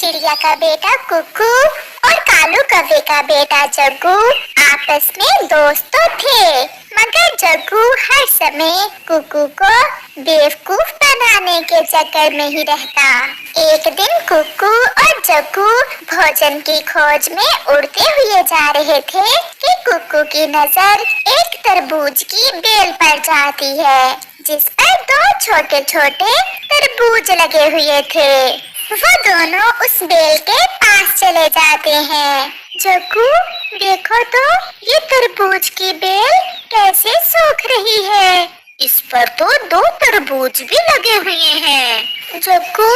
चिड़िया का बेटा कुकू और कालू कौवे का बेटा जग्गू आपस में दोस्त तो थे, मगर जग्गू हर समय कुकू को बेवकूफ बनाने के चक्कर में ही रहता। एक दिन कुकू और जग्गू भोजन की खोज में उड़ते हुए जा रहे थे कि कुकू की नजर एक तरबूज की बेल पर जाती है, जिस पर दो छोटे छोटे तरबूज लगे हुए थे। वो दोनों उस बेल के पास चले जाते हैं। जग्गू, देखो तो ये तरबूज की बेल कैसे सूख रही है। इस पर तो दो तरबूज भी लगे हुए हैं। जग्गू,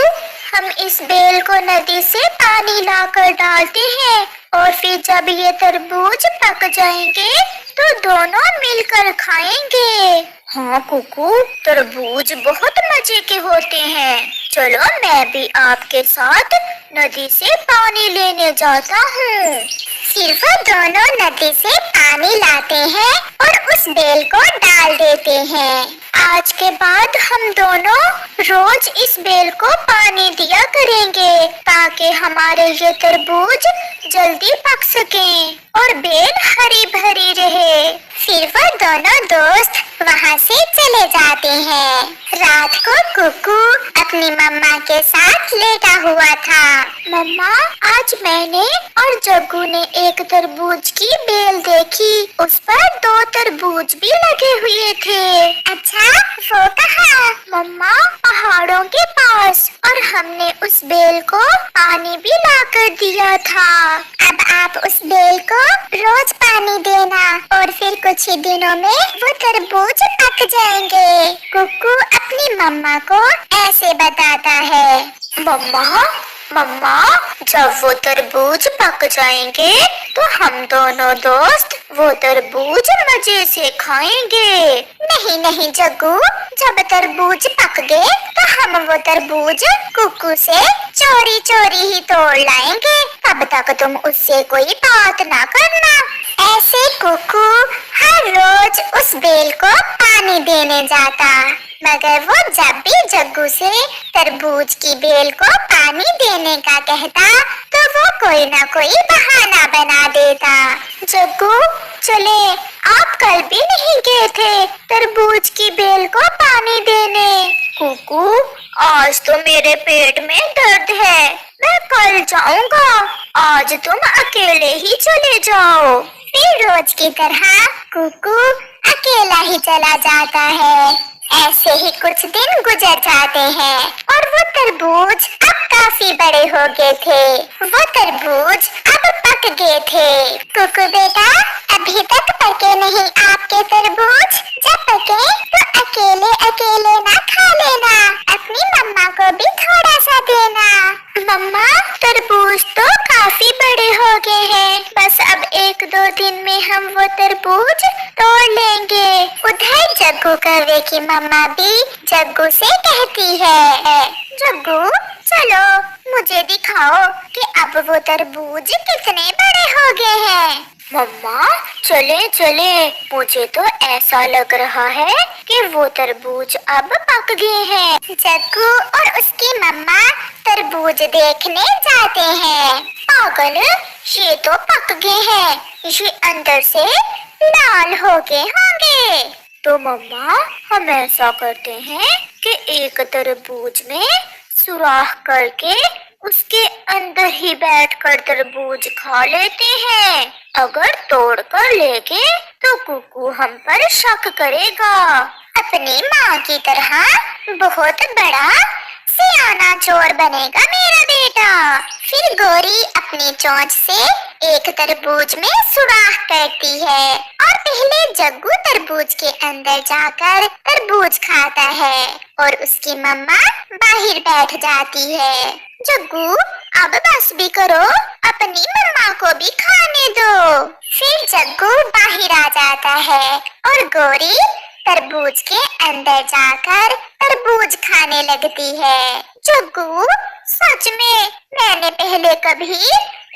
हम इस बेल को नदी से पानी लाकर डालते हैं और फिर जब ये तरबूज पक जाएंगे तो दोनों मिलकर खाएंगे। हाँ कुकू, तरबूज बहुत मजे के होते हैं। चलो मैं भी आपके साथ नदी से पानी लेने जाता हूँ। फिर वो दोनों नदी से पानी लाते हैं और उस बेल को डाल देते हैं। आज के बाद हम दोनों रोज इस बेल को पानी दिया करेंगे ताकि हमारे ये तरबूज जल्दी पक सकें और बेल हरी भरी रहे। फिर वो दोनों दोस्त वहाँ से चले जाते हैं। रात को कुकू अपनी मम्मा के साथ लेटा हुआ था। मम्मा, आज मैंने और जग्गू ने एक तरबूज की बेल देखी, उस पर दो तरबूज भी लगे हुए थे। अच्छा, वो कहाँ? मम्मा, पहाड़ों के पास, और हमने उस बेल को पानी भी लाकर दिया था। अब आप उस बेल को रोज पानी देना और फिर कुछ ही दिनों में वो तरबूज पक जाएंगे। कुकू अपनी मम्मा को ऐसे बताता है। मम्मा, जब वो तरबूज पक जाएंगे तो हम दोनों दोस्त वो तरबूज मजे से खाएंगे। नहीं जग्गू, जब तरबूज पक गए तो हम वो तरबूज कुकू से चोरी चोरी ही तोड़ लाएंगे। तब तक तुम उससे कोई बात ना करना। ऐसे कुकू हर रोज उस बेल को पानी देने जाता, मगर वो जब भी जग्गू से तरबूज की बेल को पानी देने का कहता तो वो कोई ना कोई बहाना बना देता। जग्गू, चले, आप कल भी नहीं गए थे तरबूज की बेल को पानी देने। कुकू, आज तो मेरे पेट में दर्द है, मैं कल जाऊंगा। आज तुम अकेले ही चले जाओ। फिर रोज की तरह कुकू अकेला ही चला जाता है। ऐसे ही कुछ दिन गुजर जाते हैं और वो तरबूज अब काफी बड़े हो गए थे। वो तरबूज अब पक गए थे। कुकू बेटा, अभी तक पके नहीं आपके तरबूज। जब पके तो अकेले अकेले ना खा लेना, अपनी मम्मा को भी थोड़ा सा देना। मम्मा, तरबूज तो काफी बड़े हो गए हैं, बस अब 1-2 दिन में हम वो तरबूज तोड़ लेंगे। उधर जग्गू कौवे की मम्मा भी जग्गू से कहती है, जग्गू चलो मुझे दिखाओ कि अब वो तरबूज कितने बड़े हो गए हैं। मम्मा, चले, मुझे तो ऐसा लग रहा है कि वो तरबूज अब पक गए हैं। जग्गू और उसकी मम्मा तरबूज देखने जाते हैं। पागल, ये तो पक गए हैं, ये अंदर से लाल हो गए होंगे। तो मम्मा, हम ऐसा करते हैं कि एक तरबूज में सुराख करके उसके अंदर ही बैठकर तरबूज खा लेते हैं। अगर तोड़ कर लेंगे तो कुकू हम पर शक करेगा। अपनी माँ की तरह बहुत बड़ा सियाना चोर बनेगा मेरा बेटा। फिर गोरी अपनी चोंच से एक तरबूज में सुराख करती है और पहले जग्गू तरबूज के अंदर जाकर तरबूज खाता है और उसकी मम्मा बाहर बैठ जाती है। जग्गू, अब बस भी करो, अपनी मम्मा को भी खाने दो। फिर जग्गू बाहर आ जाता है और गोरी तरबूज के अंदर जाकर तरबूज खाने लगती है। जग्गू, सच में मैंने पहले कभी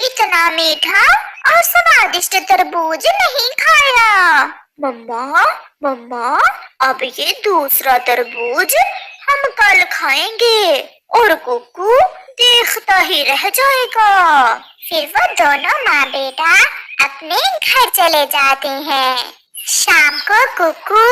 इतना मीठा और स्वादिष्ट तरबूज नहीं खाया। मम्मा, अब ये दूसरा तरबूज हम कल खाएंगे। और कुकू देखता ही रह जाएगा। फिर वो दोनों माँ बेटा अपने घर चले जाते हैं। शाम को कुकू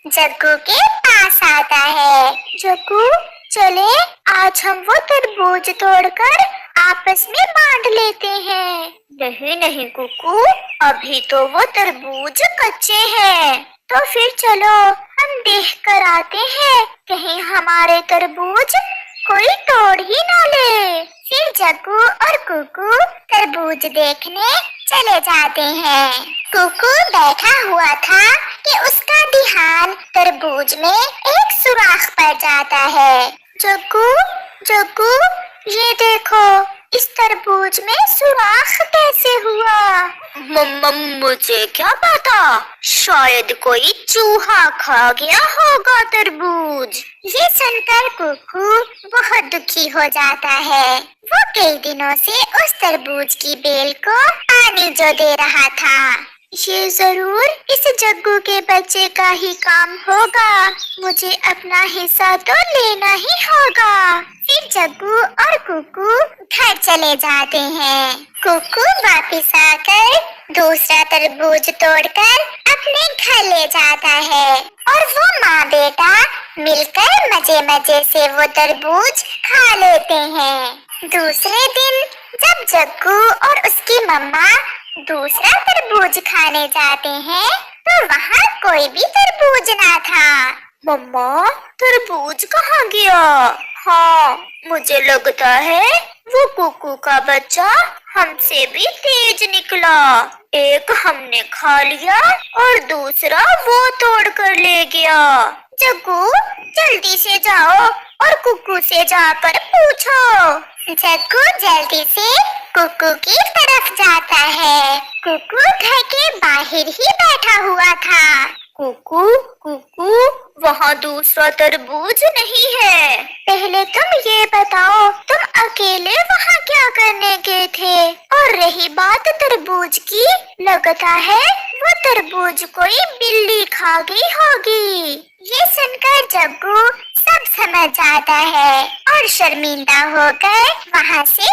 जग्गू के पास आता है। जग्गू, चले आज हम वो तरबूज तोड़कर आपस में बांट लेते हैं। नहीं नहीं कुकू, अभी तो वो तरबूज कच्चे हैं। तो फिर चलो हम देख कर आते हैं, कहीं हमारे तरबूज कोई तोड़ ही ना ले। फिर जग्गू और कुकू तरबूज देखने चले जाते हैं। कुकू बैठा हुआ था कि उसका ध्यान तरबूज में एक सुराख पड़ जाता है। जग्गू, जग्गू, ये देखो, इस तरबूज में सुराख कैसे हुआ? मुझे क्या पता, शायद कोई चूहा खा गया होगा तरबूज। ये सुनकर कुकू बहुत दुखी हो जाता है। वो कई दिनों से उस तरबूज की बेल को पानी जो दे रहा था। ये जरूर इस जग्गू के बच्चे का ही काम होगा, मुझे अपना हिस्सा तो लेना ही होगा। फिर जग्गू और कुकू घर चले जाते हैं। कुकू वापस आकर दूसरा तरबूज तोड़कर अपने घर ले जाता है और वो माँ बेटा मिलकर मजे मजे से वो तरबूज खा लेते हैं। दूसरे दिन जब जग्गू और उसकी मम्मा दूसरा तरबूज खाने जाते हैं तो वहाँ कोई भी तरबूज ना था। मम्मा, तरबूज कहाँ गया? हाँ, मुझे लगता है वो कुकू का बच्चा हमसे भी तेज निकला। एक हमने खा लिया और दूसरा वो तोड़ कर ले गया। जग्गू, जल्दी से जाओ और कुकू से जाकर पूछो। जग्गू जल्दी से कुकू की तरफ जाता है। कुकू घर के बाहर ही बैठा हुआ था। कुकू, कुकू, वहाँ दूसरा तरबूज नहीं है। पहले तुम ये बताओ, तुम अकेले वहाँ क्या करने गए थे? और रही बात तरबूज की, लगता है वो तरबूज कोई बिल्ली खा गई होगी। ये सुनकर जग्गू सब समझ जाता है और शर्मिंदा होकर वहाँ से